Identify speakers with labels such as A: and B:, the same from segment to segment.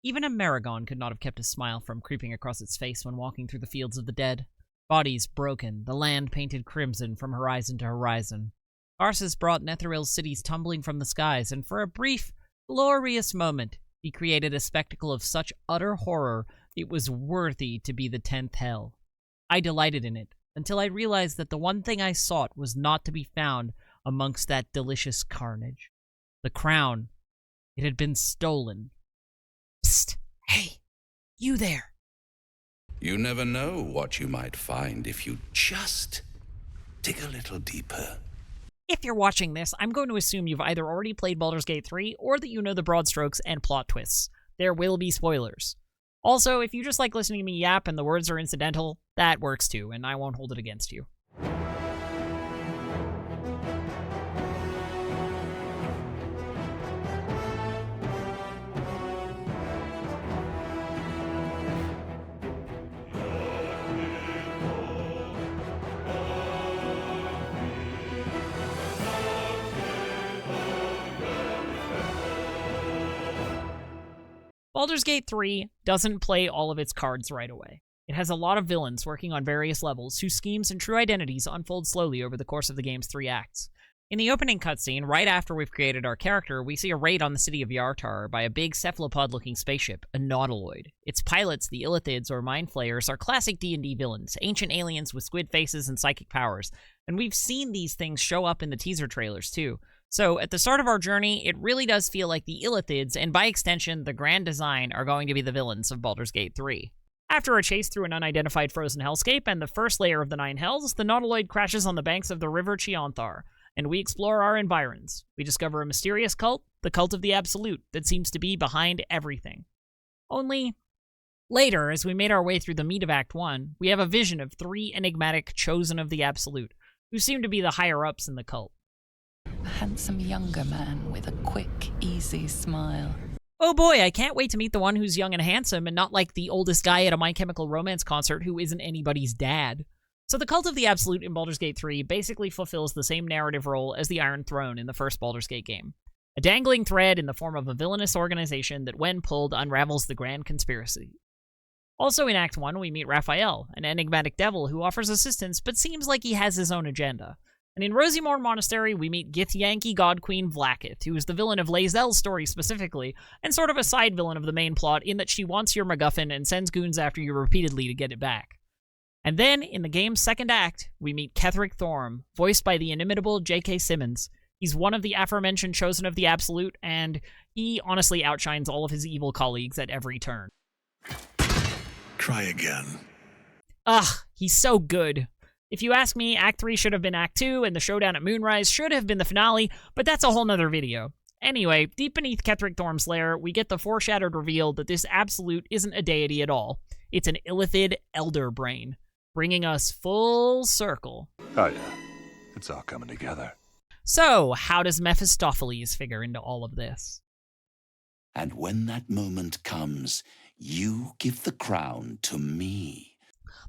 A: Even a Maragon could not have kept a smile from creeping across its face when walking through the fields of the dead. Bodies broken, the land painted crimson from horizon to horizon. Karsus brought Netherill's cities tumbling from the skies, and for a brief, glorious moment, he created a spectacle of such utter horror it was worthy to be the 10th hell. I delighted in it, until I realized that the one thing I sought was not to be found amongst that delicious carnage. The crown. It had been stolen. Psst! Hey! You there!
B: You never know what you might find if you just dig a little deeper.
A: If you're watching this, I'm going to assume you've either already played Baldur's Gate 3 or that you know the broad strokes and plot twists. There will be spoilers. Also, if you just like listening to me yap and the words are incidental, that works too, and I won't hold it against you. Baldur's Gate 3 doesn't play all of its cards right away. It has a lot of villains working on various levels whose schemes and true identities unfold slowly over the course of the game's 3 acts. In the opening cutscene, right after we've created our character, we see a raid on the city of Yartar by a big cephalopod-looking spaceship, a nautiloid. Its pilots, the Illithids or Mind Flayers, are classic D&D villains, ancient aliens with squid faces and psychic powers, and we've seen these things show up in the teaser trailers too. So, at the start of our journey, it really does feel like the Illithids, and by extension, the Grand Design, are going to be the villains of Baldur's Gate 3. After a chase through an unidentified frozen hellscape and the first layer of the 9 hells, the nautiloid crashes on the banks of the river Chionthar, and we explore our environs. We discover a mysterious cult, the Cult of the Absolute, that seems to be behind everything. Only, later, as we made our way through the meat of Act 1, we have a vision of 3 enigmatic Chosen of the Absolute, who seem to be the higher-ups in the cult.
C: A handsome younger man with a quick, easy smile.
A: Oh boy, I can't wait to meet the one who's young and handsome and not like the oldest guy at a My Chemical Romance concert who isn't anybody's dad. So the Cult of the Absolute in Baldur's Gate 3 basically fulfills the same narrative role as the Iron Throne in the first Baldur's Gate game. A dangling thread in the form of a villainous organization that, when pulled, unravels the grand conspiracy. Also in Act 1, we meet Raphael, an enigmatic devil who offers assistance but seems like he has his own agenda. And in Rosymore Monastery, we meet Githyanki God Queen Vlaakith, who is the villain of Lae'zel's story specifically, and sort of a side villain of the main plot in that she wants your MacGuffin and sends goons after you repeatedly to get it back. And then, in the game's second act, we meet Ketheric Thorm, voiced by the inimitable J.K. Simmons. He's one of the aforementioned Chosen of the Absolute, and he honestly outshines all of his evil colleagues at every turn.
B: Try again.
A: Ugh, he's so good. If you ask me, Act 3 should have been Act 2, and the showdown at Moonrise should have been the finale, but that's a whole nother video. Anyway, deep beneath Ketheric Thorm's lair, we get the foreshadowed reveal that this Absolute isn't a deity at all. It's an Illithid elder brain, bringing us full circle.
D: Oh yeah, it's all coming together.
A: So, how does Mephistopheles figure into all of this?
B: And when that moment comes, you give the crown to me.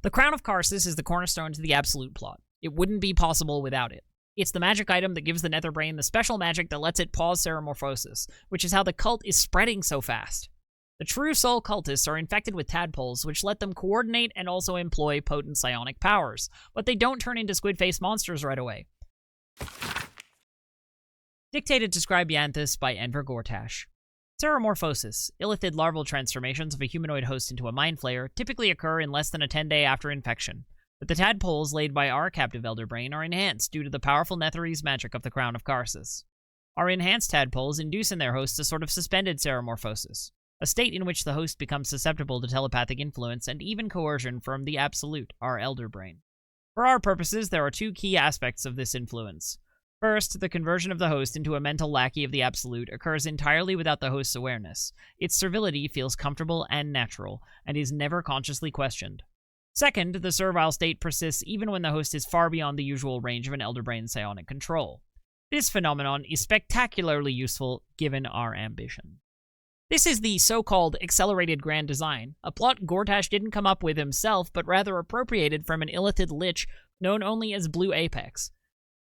A: The Crown of Karsus is the cornerstone to the Absolute plot. It wouldn't be possible without it. It's the magic item that gives the Netherbrain the special magic that lets it pause Ceramorphosis, which is how the cult is spreading so fast. The true soul cultists are infected with tadpoles, which let them coordinate and also employ potent psionic powers, but they don't turn into squid-faced monsters right away. Dictated to Scribe Yanthus by Enver Gortash. Ceramorphosis, illithid larval transformations of a humanoid host into a mind flayer, typically occur in less than a 10-day after infection. But the tadpoles laid by our captive Elderbrain are enhanced due to the powerful Netherese magic of the Crown of Karsus. Our enhanced tadpoles induce in their hosts a sort of suspended Ceramorphosis, a state in which the host becomes susceptible to telepathic influence and even coercion from the Absolute, our Elderbrain. For our purposes, there are 2 key aspects of this influence. First, the conversion of the host into a mental lackey of the Absolute occurs entirely without the host's awareness. Its servility feels comfortable and natural, and is never consciously questioned. Second, the servile state persists even when the host is far beyond the usual range of an Elderbrain's psionic control. This phenomenon is spectacularly useful given our ambition. This is the so-called accelerated grand design, a plot Gortash didn't come up with himself, but rather appropriated from an illithid lich known only as Blue Apex.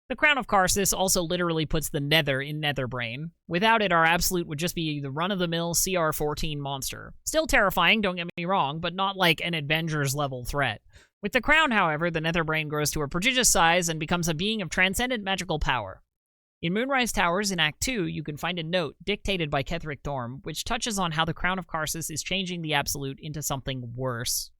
A: The Crown of Karsus also literally puts the nether in Netherbrain. Without it, our absolute would just be the run-of-the-mill CR14 monster. Still terrifying, don't get me wrong, but not like an Avengers-level threat. With the crown, however, the Netherbrain grows to a prodigious size and becomes a being of transcendent magical power. In Moonrise Towers in Act 2, you can find a note dictated by Ketheric Dorm, which touches on how the Crown of Karsus is changing the Absolute into something worse.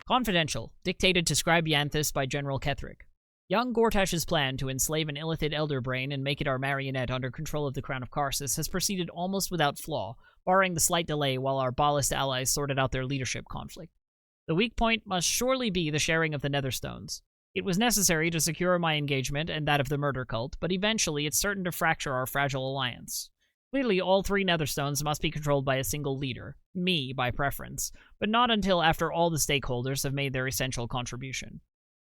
A: Confidential, dictated to Scribe Yanthus by General Ketheric. Young Gortash's plan to enslave an illithid elder brain and make it our marionette under control of the Crown of Karsus has proceeded almost without flaw, barring the slight delay while our Ballast allies sorted out their leadership conflict. The weak point must surely be the sharing of the Netherstones. It was necessary to secure my engagement and that of the murder cult, but eventually it's certain to fracture our fragile alliance. Clearly, all 3 Netherstones must be controlled by a single leader, me by preference, but not until after all the stakeholders have made their essential contribution.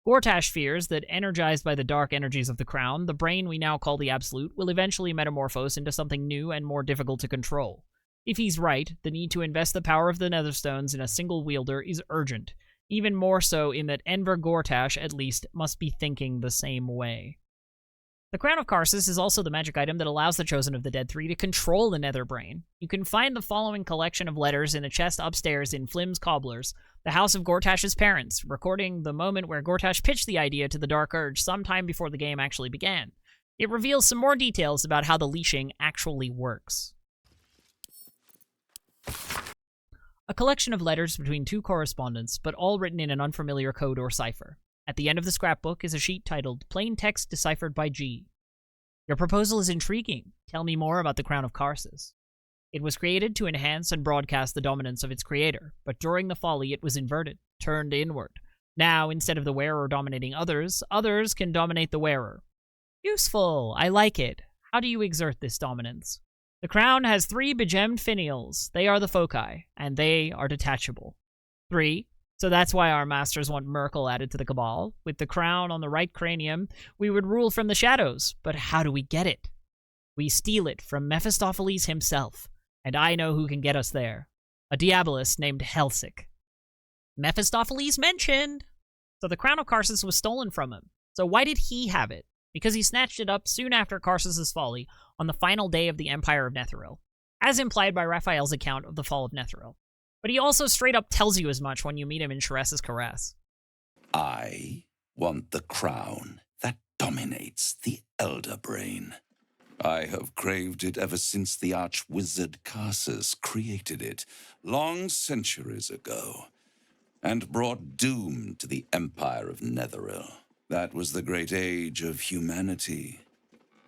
A: Gortash fears that, energized by the dark energies of the Crown, the brain we now call the Absolute will eventually metamorphose into something new and more difficult to control. If he's right, the need to invest the power of the Netherstones in a single wielder is urgent, even more so in that Enver Gortash, at least, must be thinking the same way. The Crown of Karsus is also the magic item that allows the Chosen of the Dead 3 to control the Netherbrain. You can find the following collection of letters in a chest upstairs in Flim's Cobblers, the house of Gortash's parents, recording the moment where Gortash pitched the idea to the Dark Urge sometime before the game actually began. It reveals some more details about how the leashing actually works. A collection of letters between 2 correspondents, but all written in an unfamiliar code or cipher. At the end of the scrapbook is a sheet titled, Plain Text Deciphered by G. Your proposal is intriguing. Tell me more about the Crown of Karsus. It was created to enhance and broadcast the dominance of its creator, but during the folly it was inverted, turned inward. Now, instead of the wearer dominating others, others can dominate the wearer. Useful. I like it. How do you exert this dominance? The crown has 3 begemmed finials. They are the foci, and they are detachable. 3. So that's why our masters want Merkel added to the Cabal. With the crown on the right cranium, we would rule from the shadows. But how do we get it? We steal it from Mephistopheles himself, and I know who can get us there. A diabolist named Helsic. Mephistopheles mentioned! So the Crown of Karsus was stolen from him. So why did he have it? Because he snatched it up soon after Karsus' folly, on the final day of the Empire of Netheril, as implied by Raphael's account of the fall of Netheril. But he also straight up tells you as much when you meet him in Sharess's Caress.
B: I want the crown that dominates the Elder Brain. I have craved it ever since the arch-wizard Karsus created it, long centuries ago, and brought doom to the Empire of Netheril. That was the great age of humanity,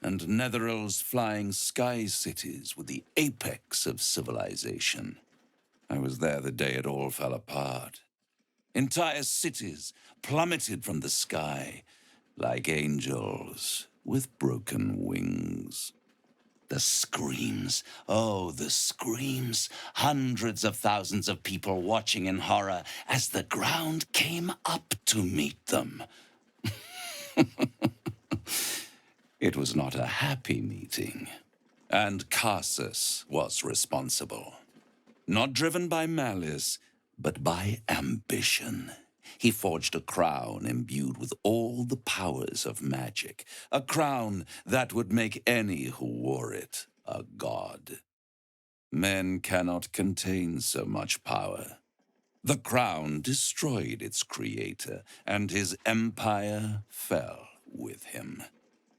B: and Netheril's flying sky cities were the apex of civilization. I was there the day it all fell apart. Entire cities plummeted from the sky like angels with broken wings. The screams, oh, the screams. Hundreds of thousands of people watching in horror as the ground came up to meet them. It was not a happy meeting, and Karsus was responsible. Not driven by malice, but by ambition. He forged a crown imbued with all the powers of magic, a crown that would make any who wore it a god. Men cannot contain so much power. The crown destroyed its creator, and his empire fell with him.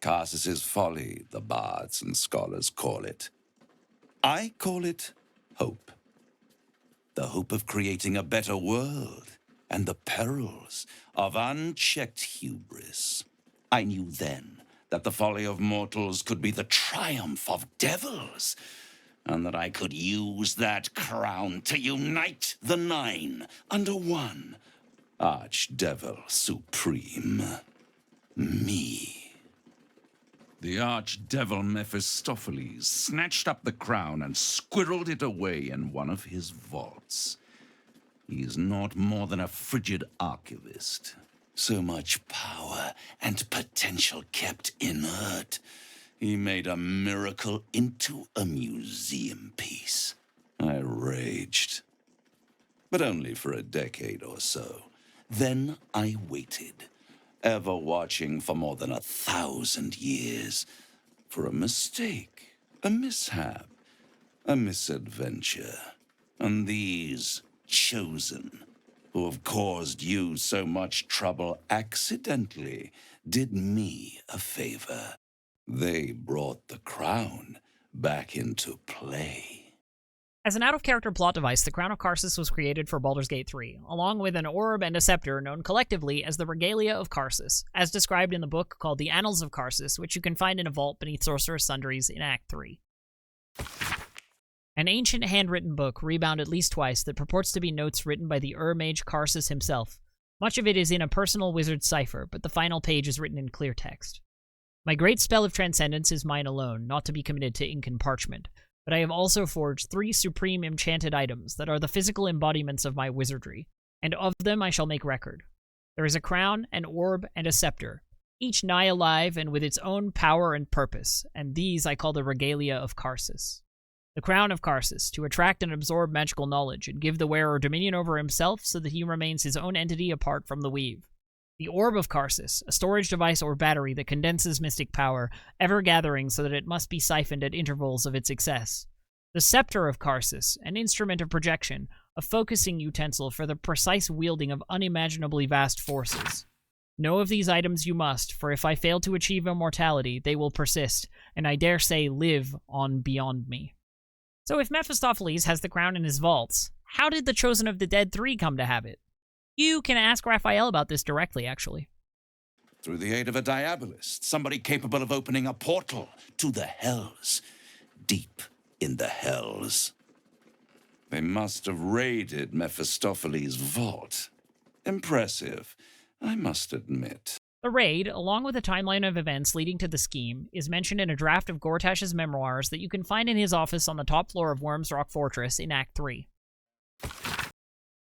B: Karsus' folly, the bards and scholars call it. I call it hope. The hope of creating a better world, and the perils of unchecked hubris. I knew then that the folly of mortals could be the triumph of devils, and that I could use that crown to unite the 9 under one archdevil supreme. Me. The archdevil Mephistopheles snatched up the crown and squirreled it away in one of his vaults. He is not more than a frigid archivist. So much power and potential kept inert. He made a miracle into a museum piece. I raged. But only for a decade or so. Then I waited. ever watching for more than 1,000 years, for a mistake, a mishap, a misadventure. And these chosen, who have caused you so much trouble accidentally, did me a favor. They brought the crown back into play.
A: As an out-of-character plot device, the Crown of Karsus was created for Baldur's Gate 3, along with an orb and a scepter known collectively as the Regalia of Karsus, as described in the book called The Annals of Karsus, which you can find in a vault beneath Sorcerer's Sundries in Act 3. An ancient handwritten book, rebound at least twice, that purports to be notes written by the Mage Karsus himself. Much of it is in a personal wizard's cipher, but the final page is written in clear text. My great spell of transcendence is mine alone, not to be committed to ink and parchment, but I have also forged 3 supreme enchanted items that are the physical embodiments of my wizardry, and of them I shall make record. There is a crown, an orb, and a scepter, each nigh alive and with its own power and purpose, and these I call the Regalia of Karsus. The Crown of Karsus, to attract and absorb magical knowledge and give the wearer dominion over himself so that he remains his own entity apart from the weave. The Orb of Karsus, a storage device or battery that condenses mystic power, ever gathering so that it must be siphoned at intervals of its excess. The Scepter of Karsus, an instrument of projection, a focusing utensil for the precise wielding of unimaginably vast forces. Know of these items you must, for if I fail to achieve immortality, they will persist, and I dare say live on beyond me. So if Mephistopheles has the crown in his vaults, how did the Chosen of the Dead 3 come to have it? You can ask Raphael about this directly, actually.
B: Through the aid of a diabolist, somebody capable of opening a portal to the hells, deep in the hells. They must have raided Mephistopheles' vault. Impressive, I must admit.
A: The raid, along with a timeline of events leading to the scheme, is mentioned in a draft of Gortash's memoirs that you can find in his office on the top floor of Worm's Rock Fortress in Act 3.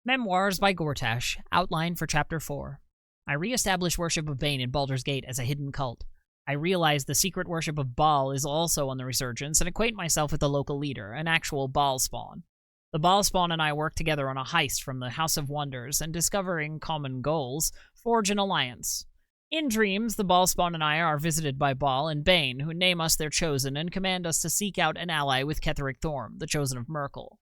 A: Memoirs by Gortash, outline for Chapter 4. I re-establish worship of Bane in Baldur's Gate as a hidden cult. I realize the secret worship of Baal is also on the resurgence and acquaint myself with the local leader, an actual Baal spawn. The Baal spawn and I work together on a heist from the House of Wonders and, discovering common goals, forge an alliance. In dreams, the Baal spawn and I are visited by Baal and Bane, who name us their chosen and command us to seek out an ally with Ketheric Thorm, the chosen of Merkel.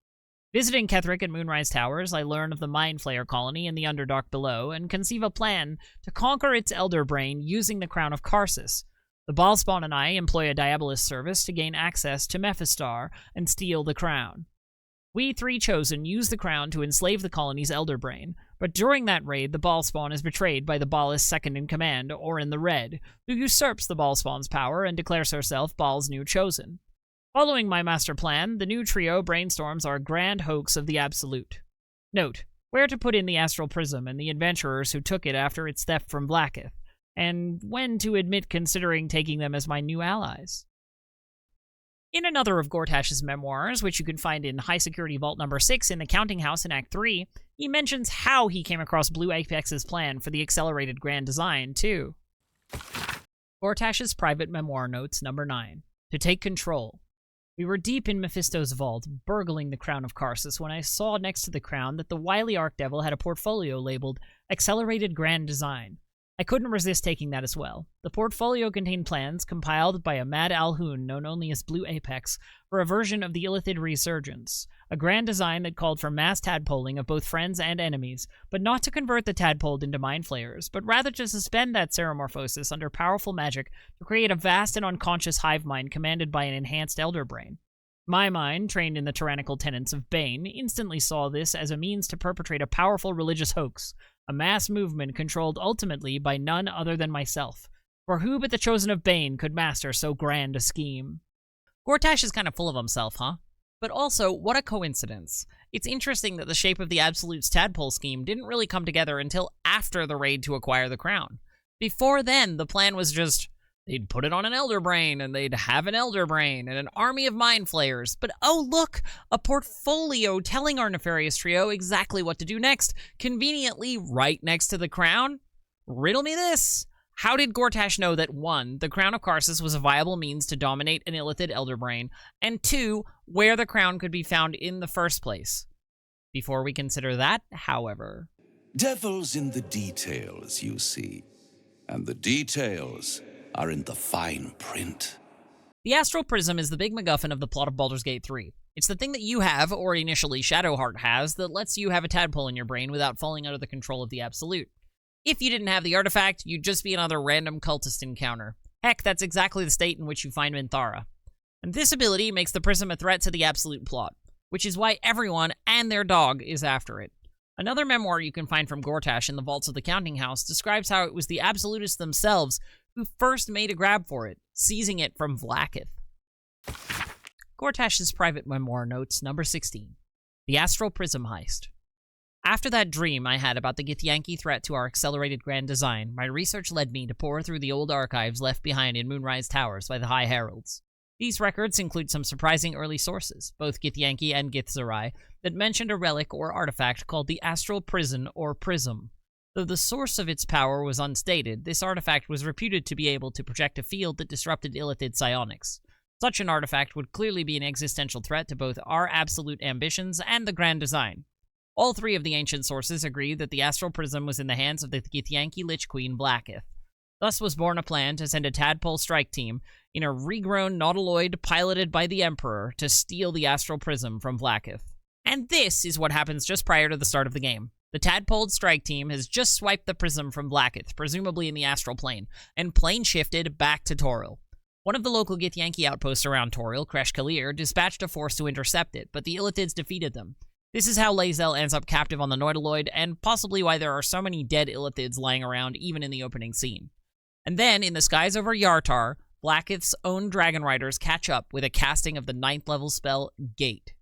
A: Visiting Ketheric at Moonrise Towers, I learn of the Mind Flayer colony in the Underdark below and conceive a plan to conquer its Elder Brain using the Crown of Karsus. The Baalspawn and I employ a Diabolist service to gain access to Mephistar and steal the crown. We 3 chosen use the crown to enslave the colony's Elder Brain, but during that raid, the Baalspawn is betrayed by the Baalist second-in-command, Orin the Red, who usurps the Baalspawn's power and declares herself Baal's new chosen. Following my master plan, the new trio brainstorms our grand hoax of the Absolute. Note, where to put in the Astral Prism and the adventurers who took it after its theft from Blacketh, and when to admit considering taking them as my new allies. In another of Gortash's memoirs, which you can find in High Security Vault number 6 in the Counting House in Act 3, he mentions how he came across Blue Apex's plan for the accelerated grand design, too. Gortash's Private Memoir Notes number 9. To take control. We were deep in Mephisto's vault, burgling the Crown of Karsus, when I saw next to the crown that the wily archdevil had a portfolio labeled Accelerated Grand Design. I couldn't resist taking that as well. The portfolio contained plans compiled by a mad Alhoon known only as Blue Apex for a version of the Illithid Resurgence, a grand design that called for mass tadpoling of both friends and enemies, but not to convert the tadpoled into mind flayers, but rather to suspend that ceremorphosis under powerful magic to create a vast and unconscious hive mind commanded by an enhanced elder brain. My mind, trained in the tyrannical tenets of Bane, instantly saw this as a means to perpetrate a powerful religious hoax, a mass movement controlled ultimately by none other than myself. For who but the chosen of Bane could master so grand a scheme?
E: Gortash is kind of full of himself, huh? But also, what a coincidence. It's interesting that the shape of the Absolute's tadpole scheme didn't really come together until after the raid to acquire the crown. Before then, the plan was just, they'd put it on an Elder Brain, and they'd have an Elder Brain, and an army of Mind Flayers. But oh look, a portfolio telling our nefarious trio exactly what to do next, conveniently right next to the crown? Riddle me this. How did Gortash know that 1, the Crown of Karsus was a viable means to dominate an Illithid Elder Brain, and 2, where the crown could be found in the first place? Before we consider that, however...
B: Devil's in the details, you see. and the details are in the fine print.
A: The Astral Prism is the big MacGuffin of the plot of Baldur's Gate 3. It's the thing that you have, or initially Shadowheart has, that lets you have a tadpole in your brain without falling under the control of the Absolute. If you didn't have the artifact, you'd just be another random cultist encounter. Heck, that's exactly the state in which you find Minthara. And this ability makes the Prism a threat to the Absolute plot, which is why everyone and their dog is after it. Another memoir you can find from Gortash in the vaults of the Counting House describes how it was the Absolutists themselves who first made a grab for it, seizing it from Vlaakith. Gortash's private memoir notes number 16, The Astral Prism Heist. After that dream I had about the Githyanki threat to our accelerated grand design, my research led me to pore through the old archives left behind in Moonrise Towers by the High Heralds. These records include some surprising early sources, both Githyanki and Githzerai, that mentioned a relic or artifact called the Astral Prison or Prism. Though the source of its power was unstated, this artifact was reputed to be able to project a field that disrupted Illithid psionics. Such an artifact would clearly be an existential threat to both our absolute ambitions and the grand design. All three of the ancient sources agree that the Astral Prism was in the hands of the Githyanki Lich Queen Vlaakith. Thus was born a plan to send a tadpole strike team in a regrown nautiloid piloted by the Emperor to steal the Astral Prism from Vlaakith. And this is what happens just prior to the start of the game. The tadpole strike team has just swiped the prism from Vlaakith, presumably in the astral plane, and plane shifted back to Toril. One of the local Githyanki outposts around Toril, Kresh Kalir, dispatched a force to intercept it, but the Illithids defeated them. This is how Lae'zel ends up captive on the Nautiloid, and possibly why there are so many dead Illithids lying around even in the opening scene. And then, in the skies over Yartar, Vlaakith's own Dragon Riders catch up with a casting of the 9th level spell, Gate.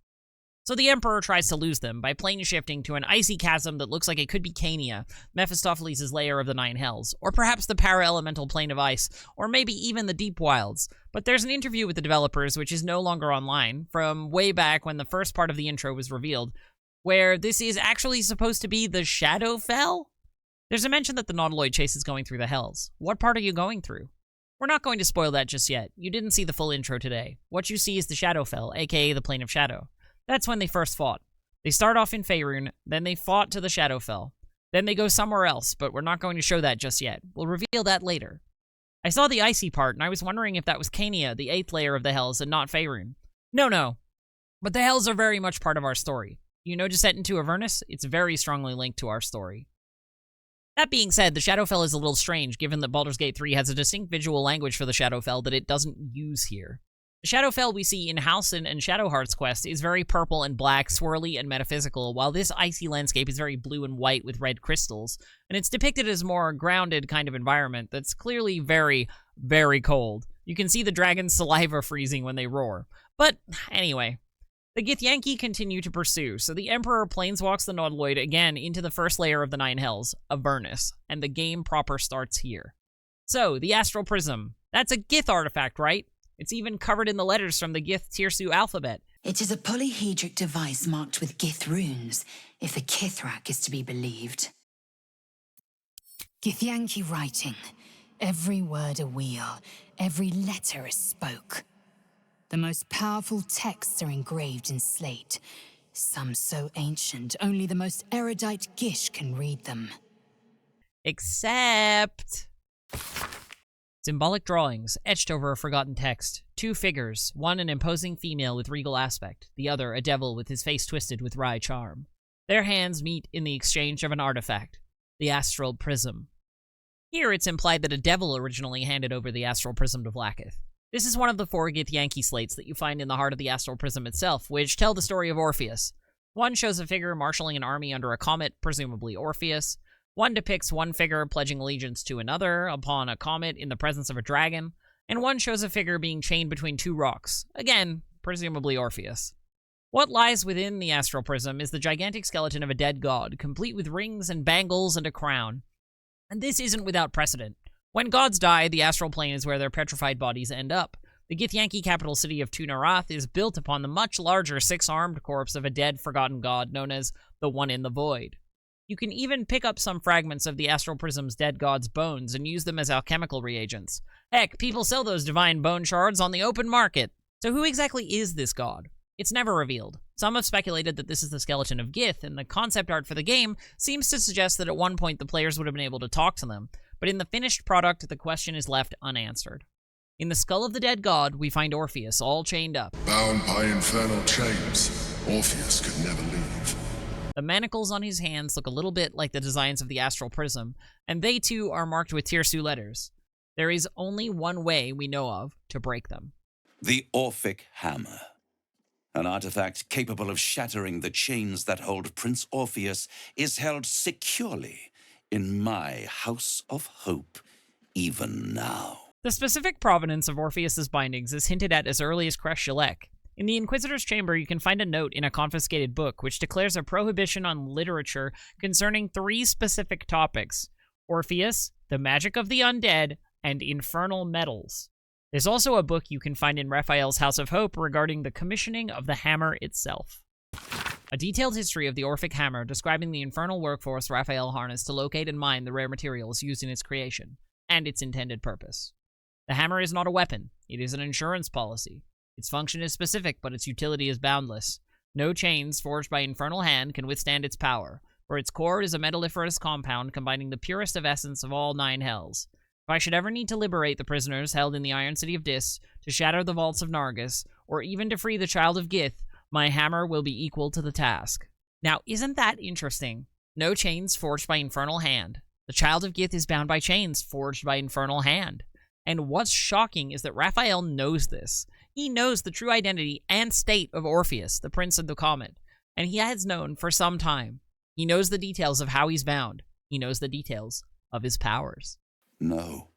A: So the Emperor tries to lose them by plane shifting to an icy chasm that looks like it could be Cania, Mephistopheles' lair of the 9 hells, or perhaps the para-elemental plane of ice, or maybe even the deep wilds. But there's an interview with the developers, which is no longer online, from way back when the first part of the intro was revealed, where this is actually supposed to be the Shadowfell? There's a mention that the Nautiloid chase is going through the hells. What part are you going through? We're not going to spoil that just yet. You didn't see the full intro today. What you see is the Shadowfell, aka the Plane of Shadow. That's when they first fought. They start off in Faerun, then they fought to the Shadowfell. Then they go somewhere else, but we're not going to show that just yet. We'll reveal that later. I saw the icy part, and I was wondering if that was Cania, the 8th layer of the Hells, and not Faerun. No. But the Hells are very much part of our story. You know Descent into Avernus? It's very strongly linked to our story. That being said, the Shadowfell is a little strange, given that Baldur's Gate 3 has a distinct visual language for the Shadowfell that it doesn't use here. The Shadowfell we see in Halcyon and Shadowheart's quest is very purple and black, swirly and metaphysical, while this icy landscape is very blue and white with red crystals, and it's depicted as a more grounded kind of environment that's clearly very, very cold. You can see the dragon's saliva freezing when they roar. But anyway, the Githyanki continue to pursue, so the Emperor planeswalks the Nautiloid again into the first layer of the 9 hells, Avernus, and the game proper starts here. So, the Astral Prism. That's a Gith artifact, right? It's even covered in the letters from the Gith Tirsu alphabet.
F: It is a polyhedric device marked with Gith runes, if the Kithrak is to be believed. Githyanki writing. Every word a wheel, every letter a spoke. The most powerful texts are engraved in slate. Some so ancient, only the most erudite Gish can read them.
A: Except symbolic drawings, etched over a forgotten text. 2 figures, one an imposing female with regal aspect, the other a devil with his face twisted with wry charm. Their hands meet in the exchange of an artifact, the Astral Prism. Here it's implied that a devil originally handed over the Astral Prism to Vlaakith. This is one of the 4 Githyanki slates that you find in the heart of the Astral Prism itself, which tell the story of Orpheus. One shows a figure marshalling an army under a comet, presumably Orpheus. One depicts one figure pledging allegiance to another upon a comet in the presence of a dragon, and one shows a figure being chained between 2 rocks, again, presumably Orpheus. What lies within the Astral Prism is the gigantic skeleton of a dead god, complete with rings and bangles and a crown. And this isn't without precedent. When gods die, the astral plane is where their petrified bodies end up. The Githyanki capital city of Tunarath is built upon the much larger 6-armed corpse of a dead, forgotten god known as the One in the Void. You can even pick up some fragments of the Astral Prism's dead god's bones and use them as alchemical reagents. Heck, people sell those divine bone shards on the open market. So who exactly is this god? It's never revealed. Some have speculated that this is the skeleton of Gith, and the concept art for the game seems to suggest that at one point the players would have been able to talk to them.
E: but in the finished product, the question is left unanswered. In the skull of the dead god, we find Orpheus all chained up.
G: Bound by infernal chains, Orpheus could never leave.
E: The manacles on his hands look a little bit like the designs of the Astral Prism, and they too are marked with Tirsu letters. There is only one way we know of to break them.
B: The Orphic hammer. An artifact capable of shattering the chains that hold Prince Orpheus is held securely in my House of Hope, even now.
E: The specific provenance of Orpheus's bindings is hinted at as early as Kresh-Shalek. In the Inquisitor's Chamber, you can find a note in a confiscated book which declares a prohibition on literature concerning 3 specific topics: Orpheus, the magic of the undead, and infernal metals. There's also a book you can find in Raphael's House of Hope regarding the commissioning of the hammer itself. A detailed history of the Orphic hammer describing the infernal workforce Raphael harnessed to locate and mine the rare materials used in its creation, and its intended purpose. The hammer is not a weapon, it is an insurance policy. Its function is specific, but its utility is boundless. No chains forged by infernal hand can withstand its power, for its core is a metalliferous compound combining the purest of essence of all 9 hells. If I should ever need to liberate the prisoners held in the Iron City of Dis, to shatter the vaults of Nargis, or even to free the Child of Gith, my hammer will be equal to the task. Now, isn't that interesting? No chains forged by infernal hand. The Child of Gith is bound by chains forged by infernal hand. And what's shocking is that Raphael knows this. He knows the true identity and state of Orpheus, the Prince of the Comet, and he has known for some time. He knows the details of how he's bound. He knows the details of his powers.
B: No.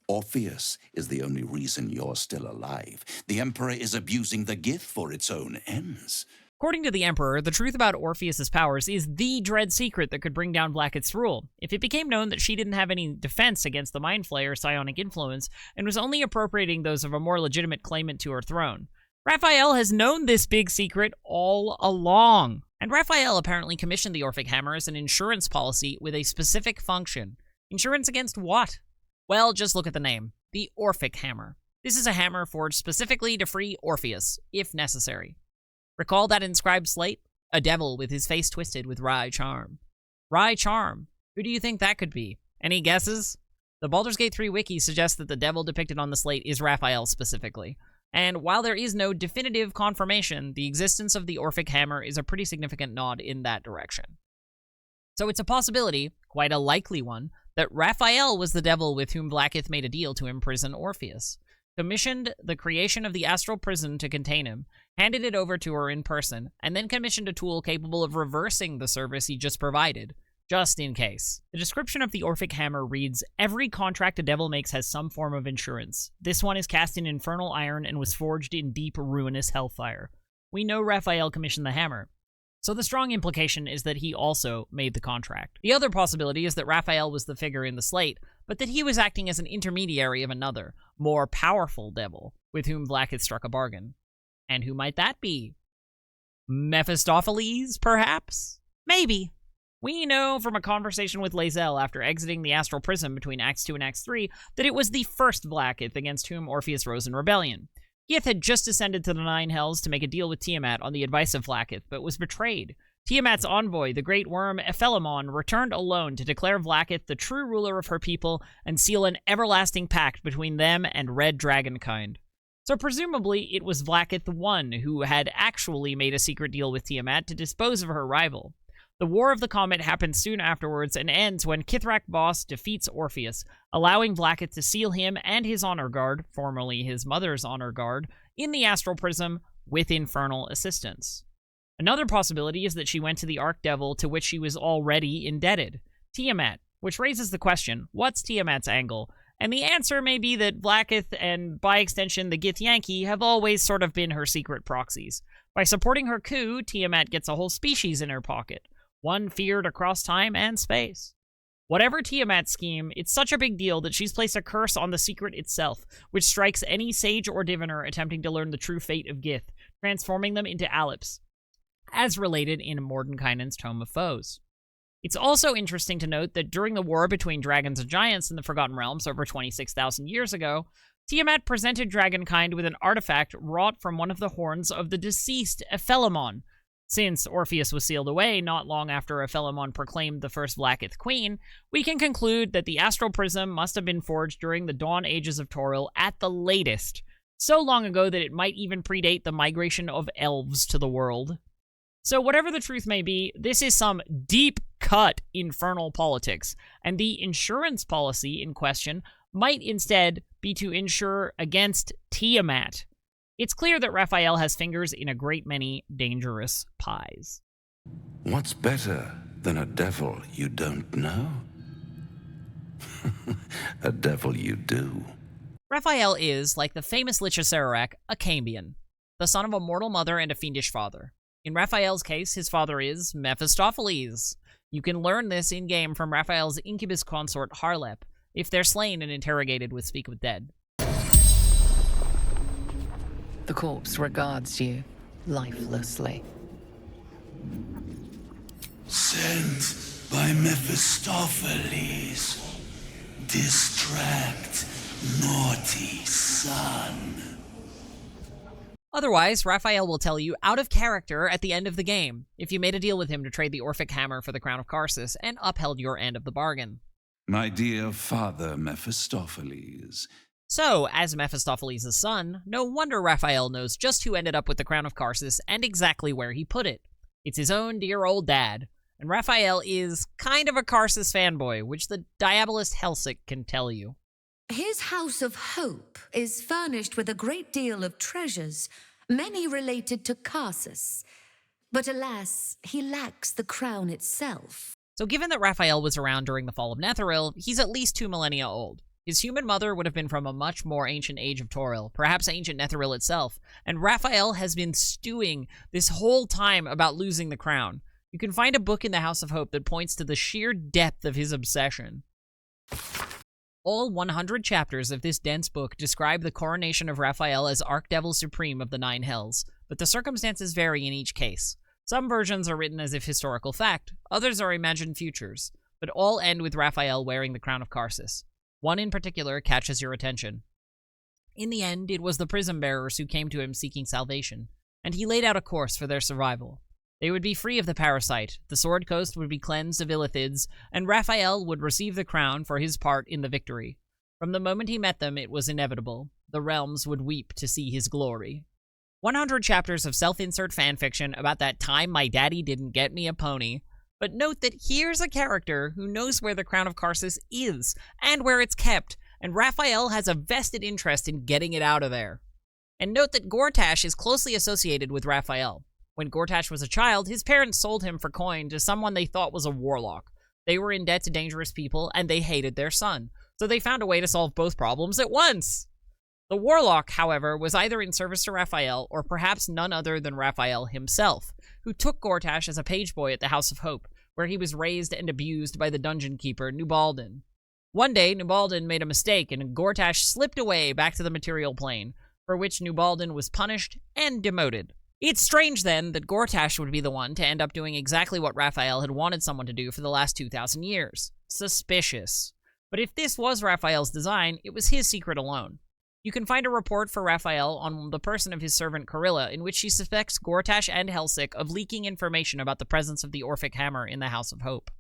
B: Orpheus is the only reason you're still alive. The Emperor is abusing the Gith for its own ends.
E: According to the Emperor, the truth about Orpheus's powers is the dread secret that could bring down Blacket's rule. If it became known that she didn't have any defense against the Mind Flayer psionic influence, and was only appropriating those of a more legitimate claimant to her throne, Raphael has known this big secret all along. And Raphael apparently commissioned the Orphic hammer as an insurance policy with a specific function. Insurance against what? Well, just look at the name. The Orphic hammer. This is a hammer forged specifically to free Orpheus, if necessary. Recall that inscribed slate? A devil with his face twisted with wry charm. Wry charm. Who do you think that could be? Any guesses? The Baldur's Gate 3 wiki suggests that the devil depicted on the slate is Raphael specifically. And while there is no definitive confirmation, the existence of the Orphic hammer is a pretty significant nod in that direction. So it's a possibility, quite a likely one, that Raphael was the devil with whom Blackith made a deal to imprison Orpheus, commissioned the creation of the Astral Prison to contain him, handed it over to her in person, and then commissioned a tool capable of reversing the service he just provided, just in case. The description of the Orphic hammer reads, "Every contract a devil makes has some form of insurance. This one is cast in infernal iron and was forged in deep, ruinous hellfire." We know Raphael commissioned the hammer, so the strong implication is that he also made the contract. The other possibility is that Raphael was the figure in the slate, but that he was acting as an intermediary of another, more powerful devil, with whom Blackith struck a bargain. And who might that be? Mephistopheles, perhaps? Maybe. We know from a conversation with Lae'zel after exiting the Astral Prism between Acts 2 and Acts 3 that it was the first Blackith against whom Orpheus rose in rebellion. Gith had just descended to the 9 Hells to make a deal with Tiamat on the advice of Blackith, but was betrayed. Tiamat's envoy, the great worm Ephelemon, returned alone to declare Blackith the true ruler of her people and seal an everlasting pact between them and Red Dragonkind. So presumably it was Blackith I who had actually made a secret deal with Tiamat to dispose of her rival. The War of the Comet happens soon afterwards and ends when Kithrak Boss defeats Orpheus, allowing Blackith to seal him and his honor guard, formerly his mother's honor guard, in the Astral Prism with infernal assistance. Another possibility is that she went to the archdevil to which she was already indebted, Tiamat, which raises the question, what's Tiamat's angle? And the answer may be that Blackith and, by extension, the Githyanki have always sort of been her secret proxies. By supporting her coup, Tiamat gets a whole species in her pocket, one feared across time and space. Whatever Tiamat's scheme, it's such a big deal that she's placed a curse on the secret itself, which strikes any sage or diviner attempting to learn the true fate of Gith, transforming them into Aleps, as related in Mordenkainen's Tome of Foes. It's also interesting to note that during the war between dragons and giants in the Forgotten Realms over 26,000 years ago, Tiamat presented Dragonkind with an artifact wrought from one of the horns of the deceased Ephelemon.
A: Since Orpheus was sealed away not long after Aphellamon proclaimed the first Blackith Queen, we can conclude that the Astral Prism must have been forged during the dawn ages of Toril at the latest, so long ago that it might even predate the migration of elves to the world. So whatever the truth may be, this is some deep-cut infernal politics, and the insurance policy in question might instead be to insure against Tiamat. It's clear that Raphael has fingers in a great many dangerous pies.
B: What's better than a devil you don't know? A devil you do.
A: Raphael is, like the famous Lich of Sararak, a Cambion, the son of a mortal mother and a fiendish father. In Raphael's case, his father is Mephistopheles. You can learn this in-game from Raphael's incubus consort Harlep, if they're slain and interrogated with Speak with Dead.
C: The corpse regards you lifelessly.
B: Sent by Mephistopheles. Distract naughty son.
A: Otherwise, Raphael will tell you out of character at the end of the game, if you made a deal with him to trade the Orphic hammer for the Crown of Karsus and upheld your end of the bargain.
B: My dear father Mephistopheles.
A: So, as Mephistopheles' son, no wonder Raphael knows just who ended up with the Crown of Karsus and exactly where he put it. It's his own dear old dad, and Raphael is kind of a Karsus fanboy, which the Diabolist Helsik can tell you.
H: His House of Hope is furnished with a great deal of treasures, many related to Karsus. But alas, he lacks the crown itself.
A: So given that Raphael was around during the fall of Netheril, he's at least 2 millennia old. His human mother would have been from a much more ancient age of Toril, perhaps ancient Netheril itself, and Raphael has been stewing this whole time about losing the crown. You can find a book in the House of Hope that points to the sheer depth of his obsession. All 100 chapters of this dense book describe the coronation of Raphael as Archdevil Supreme of the Nine Hells, but the circumstances vary in each case. Some versions are written as if historical fact, others are imagined futures, but all end with Raphael wearing the Crown of Karsus. One in particular catches your attention. In the end, it was the Prism bearers who came to him seeking salvation, and he laid out a course for their survival. They would be free of the parasite, the Sword Coast would be cleansed of illithids, and Raphael would receive the crown for his part in the victory. From the moment he met them, it was inevitable. The realms would weep to see his glory. 100 chapters of self-insert fanfiction about that time my daddy didn't get me a pony. But note that here's a character who knows where the Crown of Karsus is, and where it's kept, and Raphael has a vested interest in getting it out of there. And note that Gortash is closely associated with Raphael. When Gortash was a child, his parents sold him for coin to someone they thought was a warlock. They were in debt to dangerous people, and they hated their son, so they found a way to solve both problems at once. The warlock, however, was either in service to Raphael, or perhaps none other than Raphael himself, who took Gortash as a page boy at the House of Hope, where he was raised and abused by the dungeon keeper, Nubalden. One day, Nubalden made a mistake, and Gortash slipped away back to the material plane, for which Nubalden was punished and demoted. It's strange, then, that Gortash would be the one to end up doing exactly what Raphael had wanted someone to do for the last 2,000 years. Suspicious. But if this was Raphael's design, it was his secret alone. You can find a report for Raphael on the person of his servant Corilla, in which she suspects Gortash and Helsik of leaking information about the presence of the Orphic hammer in the House of Hope.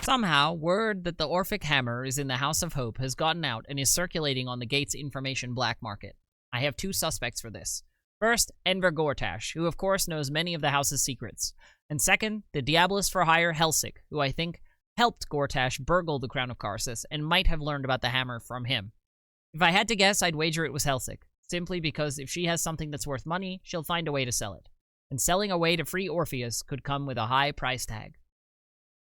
A: Somehow, word that the Orphic hammer is in the House of Hope has gotten out and is circulating on the Gates information black market. I have 2 suspects for this. First, Enver Gortash, who of course knows many of the House's secrets. And second, the Diabolist for hire Helsik, who I think helped Gortash burgle the Crown of Karsus and might have learned about the hammer from him. If I had to guess, I'd wager it was Helsik, simply because if she has something that's worth money, she'll find a way to sell it. And selling a way to free Orpheus could come with a high price tag.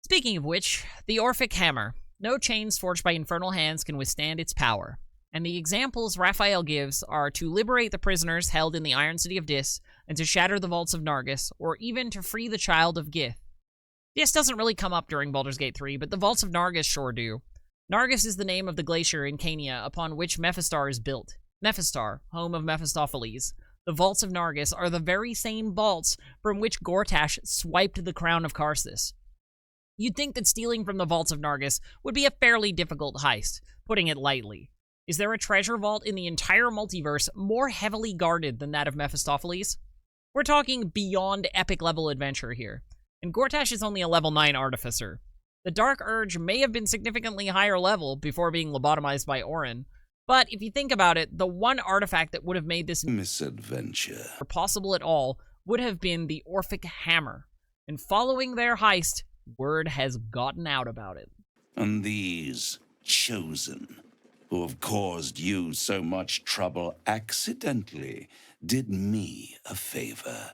A: Speaking of which, the Orphic hammer. No chains forged by infernal hands can withstand its power. And the examples Raphael gives are to liberate the prisoners held in the Iron City of Dis, and to shatter the vaults of Nargis, or even to free the child of Gith. Dis doesn't really come up during Baldur's Gate 3, but the vaults of Nargis sure do. Nargis is the name of the glacier in Cania upon which Mephistar is built. Mephistar, home of Mephistopheles. The vaults of Nargis are the very same vaults from which Gortash swiped the Crown of Karsus. You'd think that stealing from the vaults of Nargis would be a fairly difficult heist, putting it lightly. Is there a treasure vault in the entire multiverse more heavily guarded than that of Mephistopheles?
E: We're talking beyond epic level adventure here, and Gortash is only a level 9 artificer. The Dark Urge may have been significantly higher level before being lobotomized by Orin, but if you think about it, the one artifact that would have made this
B: misadventure
E: possible at all would have been the Orphic hammer, and following their heist, word has gotten out about it.
B: And these chosen, who have caused you so much trouble accidentally, did me a favor.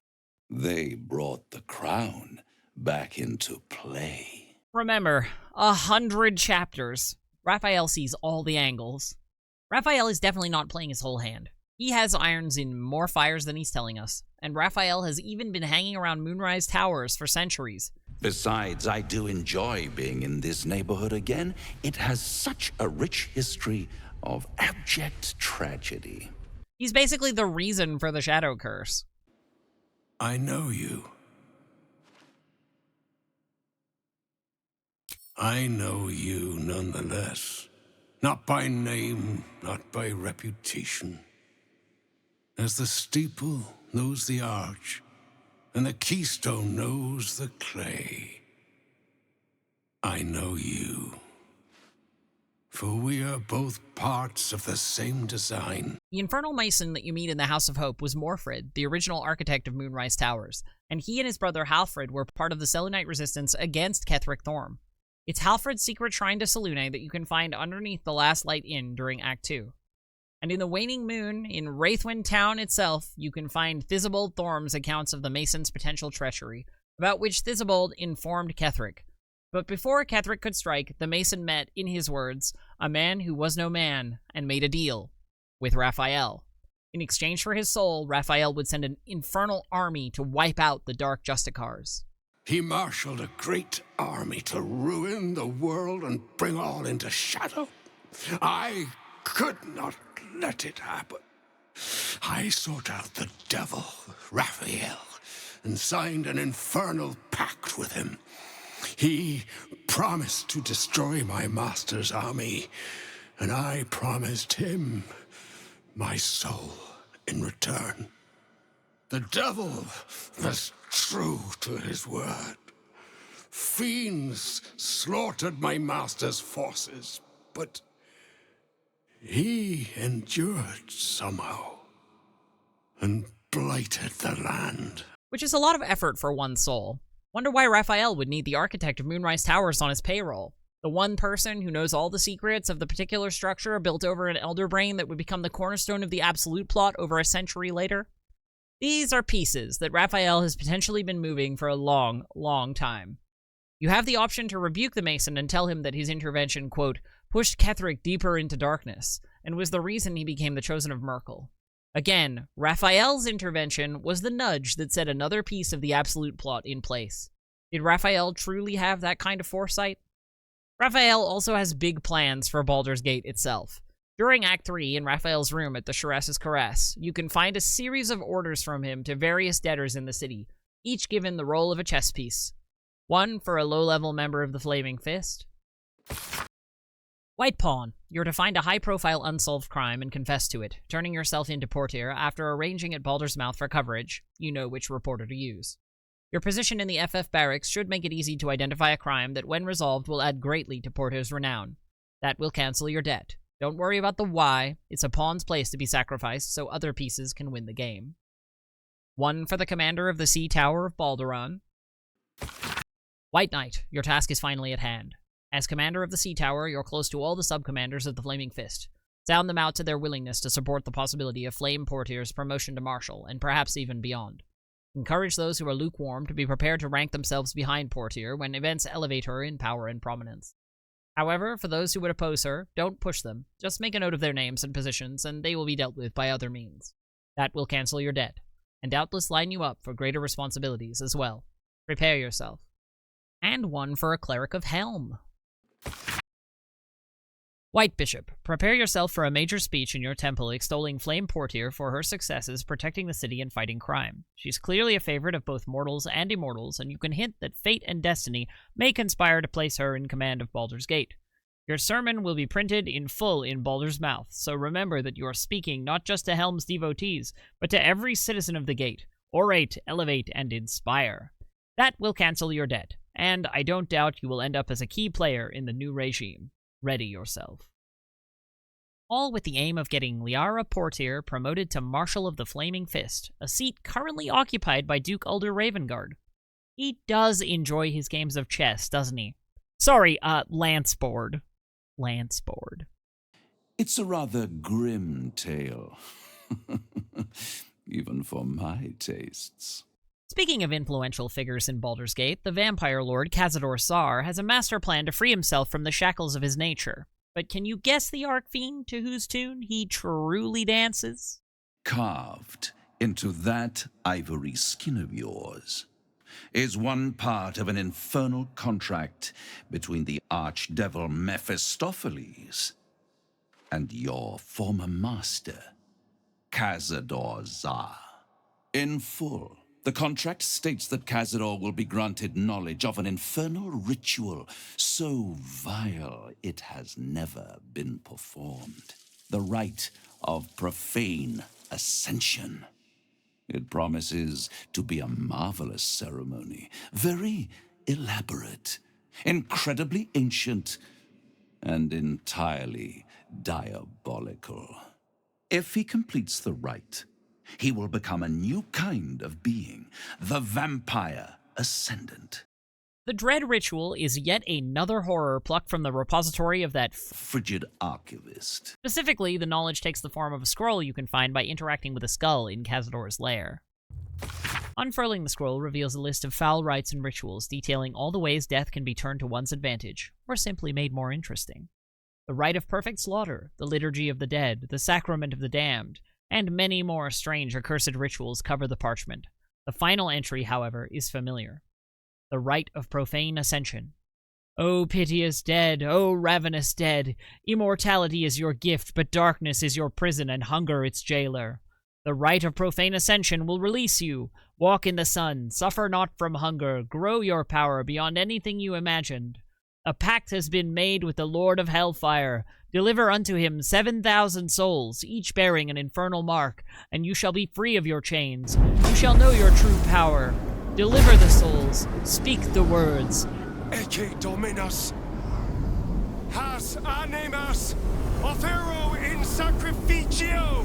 B: They brought the crown back into play.
E: Remember, 100 chapters. Raphael sees all the angles. Raphael is definitely not playing his whole hand. He has irons in more fires than he's telling us, and Raphael has even been hanging around Moonrise Towers for centuries.
B: Besides, I do enjoy being in this neighborhood again. It has such a rich history of abject tragedy.
E: He's basically the reason for the Shadow Curse.
I: I know you. I know you nonetheless. Not by name, not by reputation. As the steeple knows the arch, and the keystone knows the clay. I know you. For we are both parts of the same design.
E: The Infernal Mason that you meet in the House of Hope was Morfred, the original architect of Moonrise Towers, and he and his brother Halfred were part of the Selenite resistance against Ketheric Thorm. It's Halfred's secret shrine to Selûne that you can find underneath the Last Light Inn during Act 2. And in the Waning Moon, in Wraithwind Town itself, you can find Thizabald Thorm's accounts of the Mason's potential treachery, about which Thizabald informed Ketheric. But before Ketheric could strike, the Mason met, in his words, a man who was no man, and made a deal with Raphael. In exchange for his soul, Raphael would send an infernal army to wipe out the Dark Justicars.
I: He marshaled a great army to ruin the world and bring all into shadow. I could not let it happen. I sought out the devil, Raphael, and signed an infernal pact with him. He promised to destroy my master's army, and I promised him my soul in return. The devil was true to his word. Fiends slaughtered my master's forces, but he endured somehow and blighted the land.
E: Which is a lot of effort for one soul. Wonder why Raphael would need the architect of Moonrise Towers on his payroll. The one person who knows all the secrets of the particular structure built over an elder brain that would become the cornerstone of the Absolute plot over a century later. These are pieces that Raphael has potentially been moving for a long, long time. You have the option to rebuke the Mason and tell him that his intervention, quote, pushed Ketheric deeper into darkness, and was the reason he became the Chosen of Myrkul. Again, Raphael's intervention was the nudge that set another piece of the Absolute plot in place. Did Raphael truly have that kind of foresight? Raphael also has big plans for Baldur's Gate itself. During Act 3, in Raphael's room at the Sharess's Caress, you can find a series of orders from him to various debtors in the city, each given the role of a chess piece. One for a low-level member of the Flaming Fist. White Pawn. You're to find a high-profile unsolved crime and confess to it, turning yourself into Portier after arranging at Baldur's Mouth for coverage. You know which reporter to use. Your position in the FF barracks should make it easy to identify a crime that, when resolved, will add greatly to Portier's renown. That will cancel your debt. Don't worry about the why. It's a pawn's place to be sacrificed so other pieces can win the game. One for the commander of the Sea Tower of Balduran. White Knight. Your task is finally at hand. As commander of the Sea Tower, you're close to all the sub-commanders of the Flaming Fist. Sound them out to their willingness to support the possibility of Flame Portier's promotion to Marshal, and perhaps even beyond. Encourage those who are lukewarm to be prepared to rank themselves behind Portier when events elevate her in power and prominence. However, for those who would oppose her, don't push them. Just make a note of their names and positions, and they will be dealt with by other means. That will cancel your debt, and doubtless line you up for greater responsibilities as well. Prepare yourself. And one for a Cleric of Helm. White Bishop, prepare yourself for a major speech in your temple extolling Flame Portier for her successes protecting the city and fighting crime. She's clearly a favorite of both mortals and immortals, and you can hint that fate and destiny may conspire to place her in command of Baldur's Gate. Your sermon will be printed in full in Baldur's Mouth, so remember that you are speaking not just to Helm's devotees, but to every citizen of the Gate,
A: Orate, elevate, and inspire. That will cancel your debt, and I don't doubt you will end up as a key player in the new regime. Ready yourself. All with the aim of getting Liara Portier promoted to Marshal of the Flaming Fist, a seat currently occupied by Duke Ulder Ravengard. He does enjoy his games of chess, doesn't he? Sorry, lance board. Lance board.
B: It's a rather grim tale. Even for my tastes.
A: Speaking of influential figures in Baldur's Gate, the vampire lord Cazador Sar has a master plan to free himself from the shackles of his nature. But can you guess the Archfiend to whose tune he truly dances?
B: Carved into that ivory skin of yours is one part of an infernal contract between the archdevil Mephistopheles and your former master, Cazador Za. In full, the contract states that Cazador will be granted knowledge of an infernal ritual so vile it has never been performed. The rite of profane ascension. It promises to be a marvelous ceremony, very elaborate, incredibly ancient, and entirely diabolical. If he completes the rite, he will become a new kind of being, the Vampire Ascendant.
A: The Dread Ritual is yet another horror plucked from the repository of that
B: frigid archivist.
A: Specifically, the knowledge takes the form of a scroll you can find by interacting with a skull in Cazador's lair. Unfurling the scroll reveals a list of foul rites and rituals detailing all the ways death can be turned to one's advantage, or simply made more interesting. The Rite of Perfect Slaughter, the Liturgy of the Dead, the Sacrament of the Damned, and many more strange accursed rituals cover the parchment. The final entry, however, is familiar. The Rite of Profane Ascension. O piteous dead, O ravenous dead, immortality is your gift, but darkness is your prison and hunger its jailer. The Rite of Profane Ascension will release you. Walk in the sun, suffer not from hunger, grow your power beyond anything you imagined. A pact has been made with the Lord of Hellfire. Deliver unto him 7,000 souls, each bearing an infernal mark, and you shall be free of your chains. You shall know your true power. Deliver the souls. Speak the words.
I: Ecce Dominus. Has animas offero in sacrificio.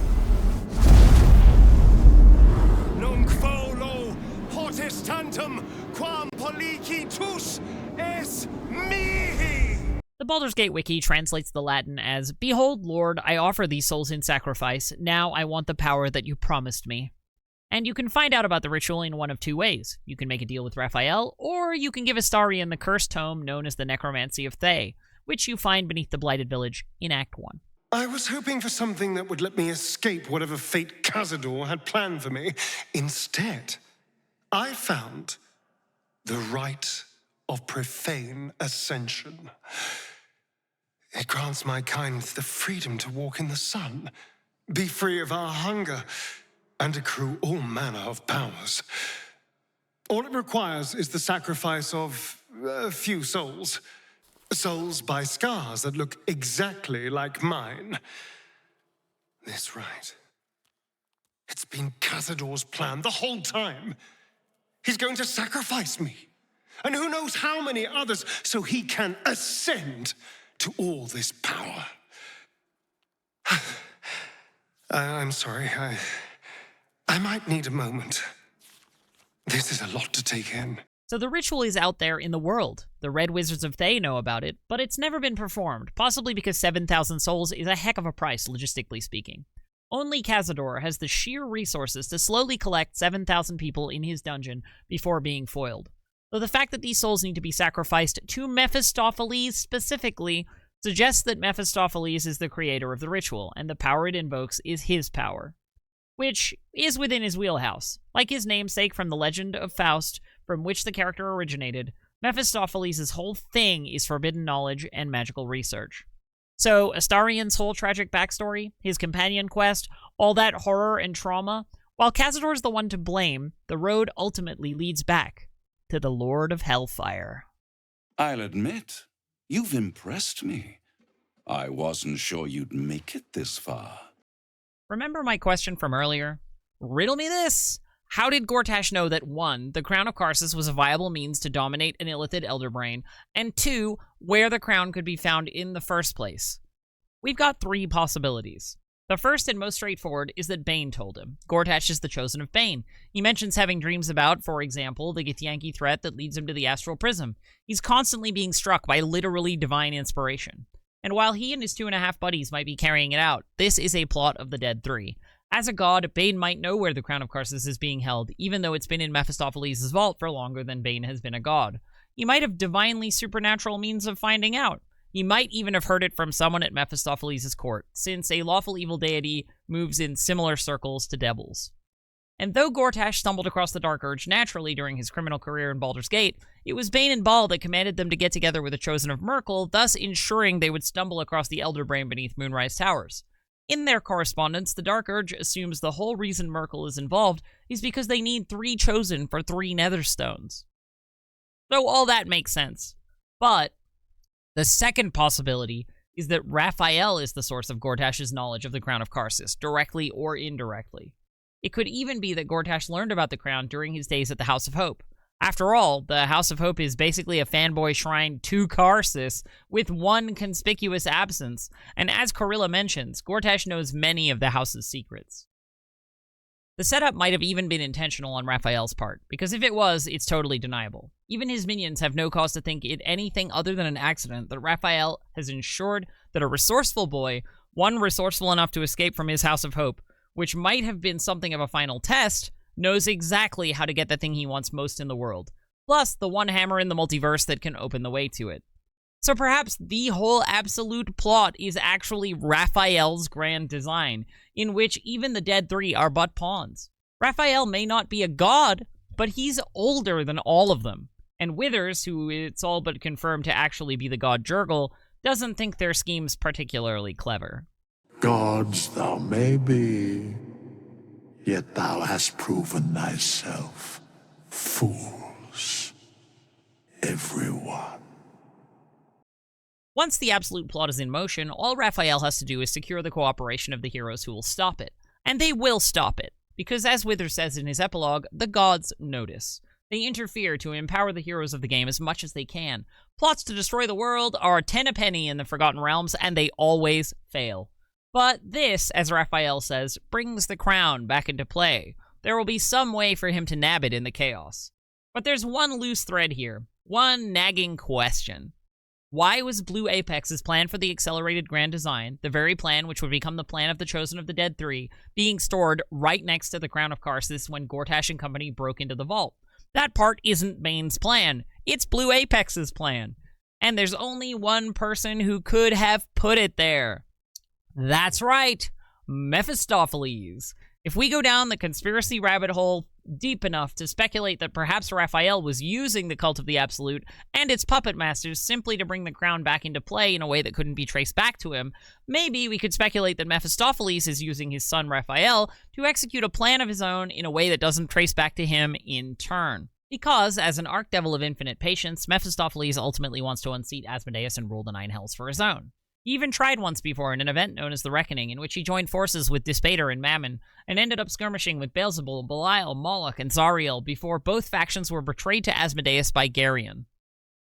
I: Nunc volo potestantem quam policitus es mihi.
A: The Baldur's Gate wiki translates the Latin as, "Behold, Lord, I offer these souls in sacrifice. Now I want the power that you promised me." And you can find out about the ritual in one of two ways. You can make a deal with Raphael, or you can give Astarion the cursed tome known as the Necromancy of Thay, which you find beneath the Blighted Village in Act 1.
I: I was hoping for something that would let me escape whatever fate Cazador had planned for me. Instead, I found the Rite of Profane Ascension. It grants my kind the freedom to walk in the sun, be free of our hunger, and accrue all manner of powers. All it requires is the sacrifice of a few souls. Souls by scars that look exactly like mine. This rite. It's been Cazador's plan the whole time. He's going to sacrifice me. And who knows how many others, so he can ascend to all this power. I'm sorry, I might need a moment. This is a lot to take in.
A: So the ritual is out there in the world. The Red Wizards of Thay know about it, but it's never been performed, possibly because 7,000 souls is a heck of a price, logistically speaking. Only Cazador has the sheer resources to slowly collect 7,000 people in his dungeon before being foiled. Though the fact that these souls need to be sacrificed to Mephistopheles specifically suggests that Mephistopheles is the creator of the ritual, and the power it invokes is his power. Which is within his wheelhouse. Like his namesake from the Legend of Faust, from which the character originated, Mephistopheles' whole thing is forbidden knowledge and magical research. So, Astarion's whole tragic backstory, his companion quest, all that horror and trauma, while Cazador's the one to blame, the road ultimately leads back to the Lord of Hellfire.
B: I'll admit, you've impressed me. I wasn't sure you'd make it this far.
A: Remember my question from earlier? Riddle me this!
E: How did Gortash know that 1, the Crown of Karsus was a viable means to dominate an illithid Elderbrain, and 2, where the crown could be found in the first place? We've got 3 possibilities. The first and most straightforward is that Bane told him. Gortash is the chosen of Bane. He mentions having dreams about, for example, the Githyanki threat that leads him to the Astral Prism. He's constantly being struck by literally divine inspiration. And while he and his 2.5 buddies might be carrying it out, this is a plot of the Dead 3. As a god, Bane might know where the Crown of Karsus is being held, even though it's been in Mephistopheles' vault for longer than Bane has been a god. He might have divinely supernatural means of finding out. He might even have heard it from someone at Mephistopheles' court, since a lawful evil deity moves in similar circles to devils. And though Gortash stumbled across the Dark Urge naturally during his criminal career in Baldur's Gate, it was Bane and Bal that commanded them to get together with the Chosen of Merkel, thus ensuring they would stumble across the Elderbrain beneath Moonrise Towers. In their correspondence, the Dark Urge assumes the whole reason Merkel is involved is because they need 3 Chosen for 3 Netherstones. So all that makes sense. But the second possibility is that Raphael is the source of Gortash's knowledge of the Crown of Karsus, directly or indirectly. It could even be that Gortash learned about the crown during his days at the House of Hope. After all, the House of Hope is basically a fanboy shrine to Karsus, with 1 conspicuous absence, and as Corilla mentions, Gortash knows many of the House's secrets. The setup might have even been intentional on Raphael's part, because if it was, it's totally deniable. Even his minions have no cause to think it anything other than an accident that Raphael has ensured that a resourceful boy, one resourceful enough to escape from his House of Hope, which might have been something of a final test, knows exactly how to get the thing he wants most in the world, plus the one hammer in the multiverse that can open the way to it. So perhaps the whole absolute plot is actually Raphael's grand design, in which even the Dead 3 are but pawns. Raphael may not be a god, but he's older than all of them. And Withers, who it's all but confirmed to actually be the god Jurgle, doesn't think their scheme's particularly clever.
I: Gods thou may be, yet thou hast proven thyself fools, everyone.
E: Once the absolute plot is in motion, all Raphael has to do is secure the cooperation of the heroes who will stop it. And they will stop it, because as Withers says in his epilogue, the gods notice. They interfere to empower the heroes of the game as much as they can. Plots to destroy the world are 10 a penny in the Forgotten Realms, and they always fail. But this, as Raphael says, brings the crown back into play. There will be some way for him to nab it in the chaos. But there's one loose thread here, one nagging question. Why was Blue Apex's plan for the accelerated grand design, the very plan which would become the plan of the Chosen of the Dead 3, being stored right next to the Crown of Karsus when Gortash and company broke into the vault? That part isn't Bane's plan. It's Blue Apex's plan. And there's only one person who could have put it there. That's right, Mephistopheles. If we go down the conspiracy rabbit hole deep enough to speculate that perhaps Raphael was using the Cult of the Absolute and its puppet masters simply to bring the crown back into play in a way that couldn't be traced back to him, maybe we could speculate that Mephistopheles is using his son Raphael to execute a plan of his own in a way that doesn't trace back to him in turn. Because, as an archdevil of infinite patience, Mephistopheles ultimately wants to unseat Asmodeus and rule the 9 hells for his own. He even tried once before in an event known as the Reckoning, in which he joined forces with Dispater and Mammon, and ended up skirmishing with Beelzebul, Belial, Moloch, and Zariel before both factions were betrayed to Asmodeus by Geryon.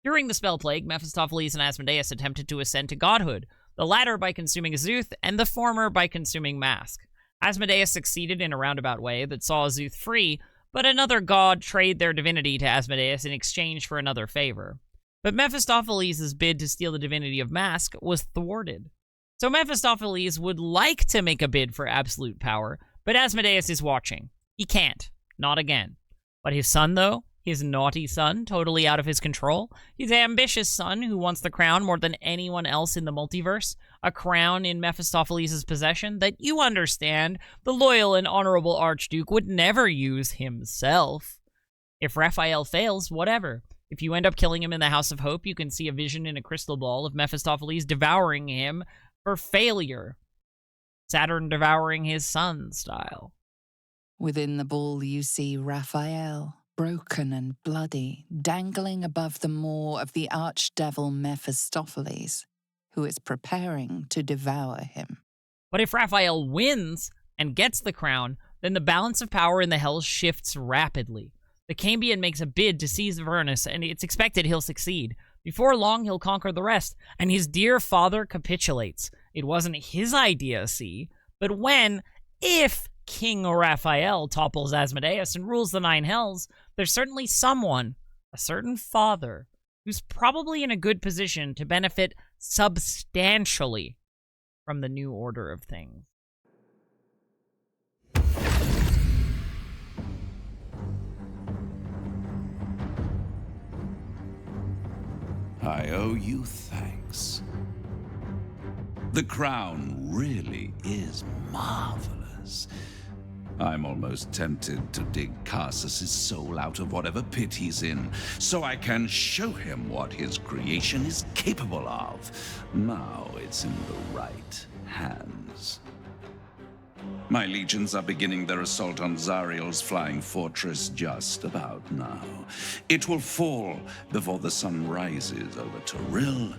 E: During the Spell Plague, Mephistopheles and Asmodeus attempted to ascend to godhood, the latter by consuming Azuth, and the former by consuming Mask. Asmodeus succeeded in a roundabout way that saw Azuth free, but another god traded their divinity to Asmodeus in exchange for another favor. But Mephistopheles' bid to steal the divinity of Mask was thwarted. So Mephistopheles would like to make a bid for absolute power, but Asmodeus is watching. He can't. Not again. But his son, though, his naughty son, totally out of his control, his ambitious son who wants the crown more than anyone else in the multiverse, a crown in Mephistopheles' possession that, you understand, the loyal and honorable Archduke would never use himself. If Raphael fails, whatever. If you end up killing him in the House of Hope, you can see a vision in a crystal ball of Mephistopheles devouring him for failure. Saturn devouring his son style.
C: Within the ball you see Raphael, broken and bloody, dangling above the maw of the archdevil Mephistopheles, who is preparing to devour him.
E: But if Raphael wins and gets the crown,
A: then the balance of power in the Hells shifts rapidly. The Cambion makes a bid to seize Avernus, and it's expected he'll succeed. Before long, he'll conquer the rest, and his dear father capitulates. It wasn't his idea, see, but if King Raphael topples Asmodeus and rules the 9 Hells, there's certainly someone, a certain father, who's probably in a good position to benefit substantially from the new order of things.
B: I owe you thanks. The crown really is marvelous. I'm almost tempted to dig Karsus' soul out of whatever pit he's in, so I can show him what his creation is capable of. Now it's in the right hands. My legions are beginning their assault on Zariel's flying fortress just about now. It will fall before the sun rises over Toril,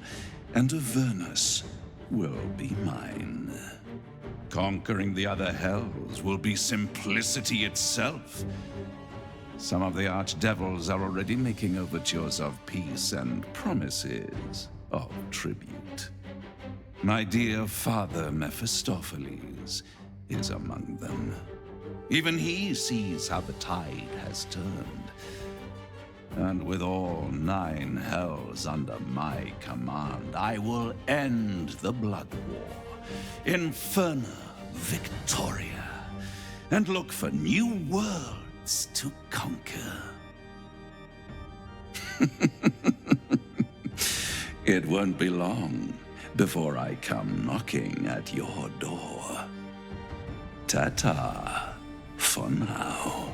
B: and Avernus will be mine. Conquering the other hells will be simplicity itself. Some of the archdevils are already making overtures of peace and promises of tribute. My dear father Mephistopheles is among them. Even he sees how the tide has turned. And with all 9 hells under my command, I will end the blood war, Inferna Victoria, and look for new worlds to conquer. It won't be long before I come knocking at your door. Ta-ta for now.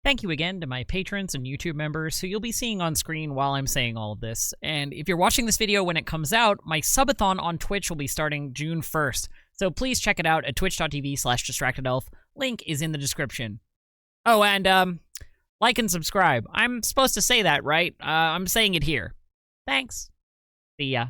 A: Thank you again to my patrons and YouTube members who you'll be seeing on screen while I'm saying all of this. And if you're watching this video when it comes out, my subathon on Twitch will be starting June 1st. So please check it out at twitch.tv/distractedelf. Link is in the description. Oh, and like and subscribe. I'm supposed to say that, right? I'm saying it here. Thanks. See ya.